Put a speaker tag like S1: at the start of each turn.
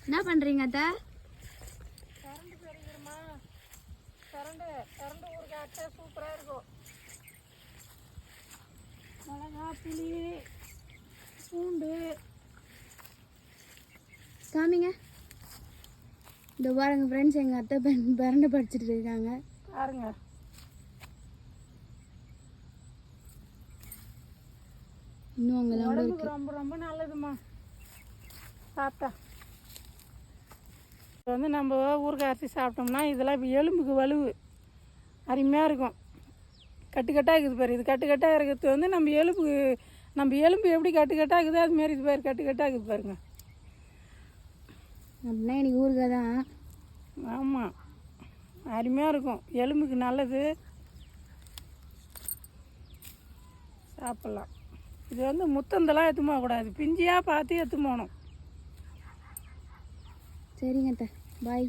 S1: என்ன பண்ணுறீங்க அத்தை?
S2: கரண்டு பெருகிருமா, கரண்டு ஊறுகாய் சூப்பராக இருக்கும். மிளகா, புளி, பூண்டு
S1: காமிங்க. இந்த பாருங்க ஃப்ரெண்ட்ஸ், எங்கள் அத்தை பிரண்டை படிச்சுட்டு இருக்காங்க
S2: பாருங்க.
S1: இன்னும் அங்கெல்லாம்
S2: உடம்புக்கு ரொம்ப ரொம்ப நல்லதுமா சாப்பிட்டா. இப்போ வந்து நம்ம ஊறுகாய் அரைச்சி சாப்பிட்டோம்னா இதெல்லாம் எலும்புக்கு வலுவு அருமையாக இருக்கும். கட்டுக்கட்டாக இருக்குது பாரு, இது கட்டுக்கட்டாக இருக்கிறது வந்து நம்ம எலும்பு எப்படி கட்டுக்கட்டாக இருக்குது அதுமாரி இது பாரு கட்டுக்கட்டாக இருக்குது பாருங்க.
S1: அப்படின்னா எனக்கு ஊறுகாய் தான்.
S2: ஆமாம், அருமையாக இருக்கும், எலும்புக்கு நல்லது, சாப்பிட்லாம். இது வந்து முத்தந்தெல்லாம் எடுத்து போகக்கூடாது, பிஞ்சியாக பார்த்து எடுத்து போகணும்.
S1: சரிங்க அத்தை, பாய்.